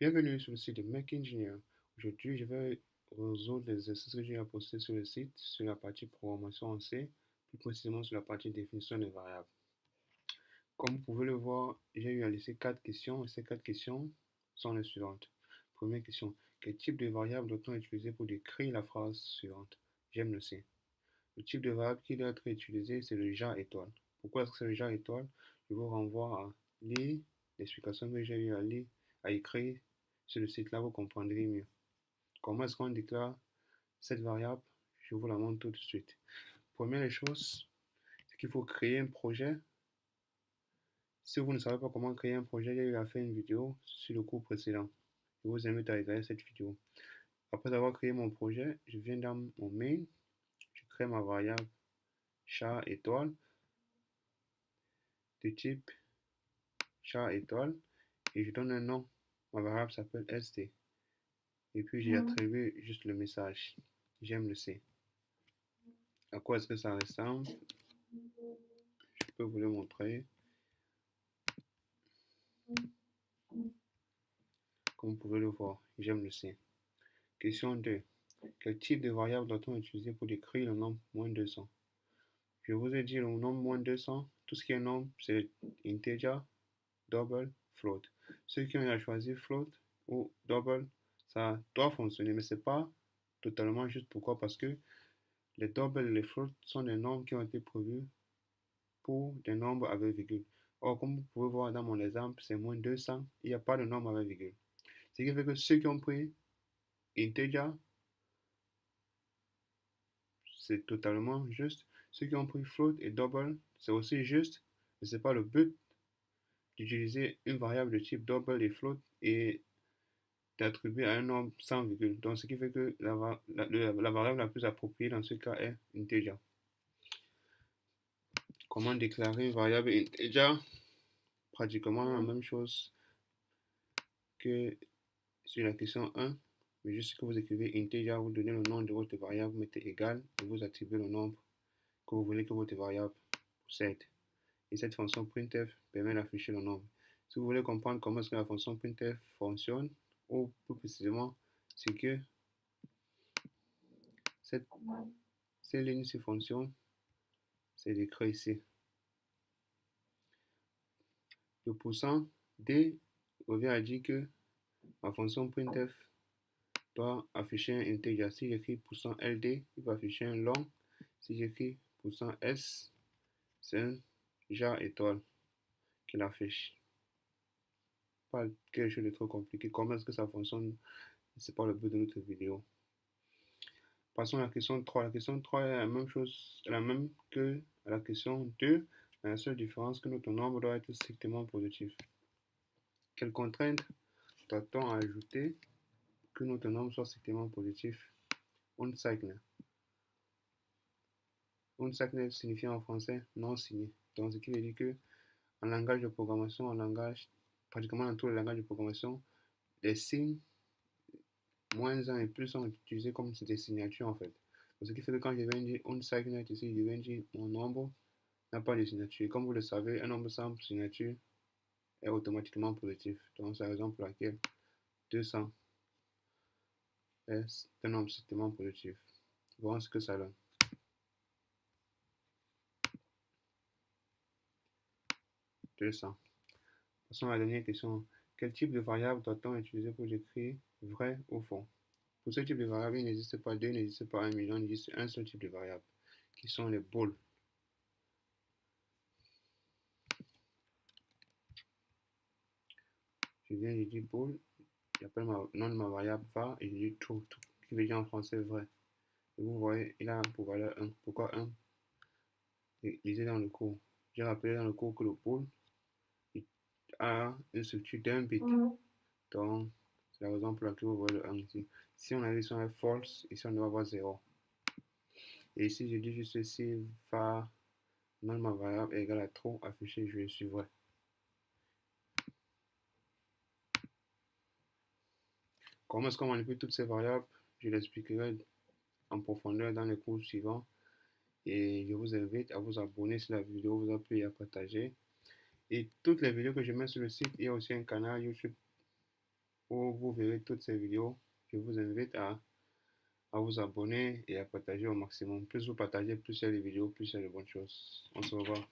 Bienvenue sur le site de Make Engineer. Aujourd'hui, je vais résoudre les exercices que j'ai à poster sur le site sur la partie programmation en C, plus précisément sur la partie définition des variables. Comme vous pouvez le voir, j'ai eu à laisser 4 questions et ces 4 questions sont les suivantes. Première question, quel type de variable doit-on utiliser pour décrire la phrase suivante? J'aime le C. Le type de variable qui doit être utilisé, c'est le jar étoile. Pourquoi est-ce que c'est le jar étoile? Je vous renvoie à lire l'explication que j'ai eu à lire, à écrire sur le site là, vous comprendrez mieux. Comment est-ce qu'on déclare cette variable? Je vous la montre tout de suite. Première des choses, c'est qu'il faut créer un projet. Si vous ne savez pas comment créer un projet, j'ai eu à faire une vidéo sur le cours précédent. Je vous invite à regarder cette vidéo. Après avoir créé mon projet, je viens dans mon main, je crée ma variable char étoile de type char étoile et je donne un nom. Ma variable s'appelle st. Et puis j'ai attribué juste le message. J'aime le C. À quoi est-ce que ça ressemble? Je peux vous le montrer. Comme vous pouvez le voir, j'aime le C. Question 2. Quel type de variable doit-on utiliser pour décrire le nombre moins 200? Je vous ai dit le nombre moins 200. Tout ce qui est nombre, c'est integer, double, float. Ceux qui ont choisi float ou double, ça doit fonctionner, mais ce n'est pas totalement juste. Pourquoi? Parce que les doubles et les floats sont des nombres qui ont été prévus pour des nombres avec virgule. Or, comme vous pouvez voir dans mon exemple, c'est moins 200, il n'y a pas de nombre avec virgule. Ce qui fait que ceux qui ont pris integer, c'est totalement juste. Ceux qui ont pris float et double, c'est aussi juste, mais ce n'est pas le but d'utiliser une variable de type double et float et d'attribuer à un nombre sans virgule. Donc, ce qui fait que la variable la plus appropriée dans ce cas est integer. Comment déclarer une variable integer? Pratiquement la même chose que sur la question 1, mais juste que vous écrivez integer, vous donnez le nom de votre variable, vous mettez égal et vous attribuez le nombre que vous voulez que votre variable possède. Et cette fonction printf permet d'afficher le nombre. Si vous voulez comprendre comment est-ce que la fonction printf fonctionne, ou plus précisément, c'est que cette ligne sur fonction, c'est décrit ici. Le pourcent d revient à dire que ma fonction printf doit afficher un integer. Si j'écris %ld, il va afficher un long. Si j'écris %s, c'est un jar étoile qu'il affiche. Pas quelque chose de trop compliqué. Comment est-ce que ça fonctionne? C'est pas le but de notre vidéo. Passons à la question 3. La question 3 est la même chose, la même que la question 2. La seule différence que notre nombre doit être strictement positif. Quelle contrainte doit-on ajouter pour que notre nombre soit strictement positif? Unsigned. Unsigned signifie en français non signé. Donc, ce qui veut dire que en langage de programmation, pratiquement dans tous les langages de programmation, les signes moins 1 et plus sont utilisés comme des signatures en fait. Donc, ce qui fait que quand je viens dire unsigned ici, je viens dire mon nombre n'a pas de signature. Comme vous le savez, un nombre sans signature est automatiquement positif. Donc, c'est la raison pour laquelle 200 est un nombre strictement positif. Voyons ce que ça donne. 200. Passons à la dernière question. Quel type de variable doit-on utiliser pour décrire vrai ou faux? Pour ce type de variable, il n'existe pas deux, il n'existe pas un million, il existe un seul type de variable, qui sont les bools. Je viens, je dis bool, j'appelle le nom de ma variable var et je dis true, qui veut dire en français vrai. Et vous voyez, il a pour valeur 1. Pourquoi 1? Lisez dans le cours. J'ai rappelé dans le cours que le bool a une structure d'un bit. Donc, c'est la raison pour laquelle vous voyez le 1 ici. Si on a dit sur false, ici on doit avoir 0. Et ici, je dis juste si var nom de ma variable est égal à true, affiché, je suis vrai. Comment est-ce qu'on manipule toutes ces variables? Je l'expliquerai en profondeur dans les cours suivants. Et je vous invite à vous abonner si la vidéo vous a plu et à partager. Et toutes les vidéos que je mets sur le site, il y a aussi un canal YouTube où vous verrez toutes ces vidéos. Je vous invite à vous abonner et à partager au maximum. Plus vous partagez, plus il y a de vidéos, plus il y a de bonnes choses. On se revoit.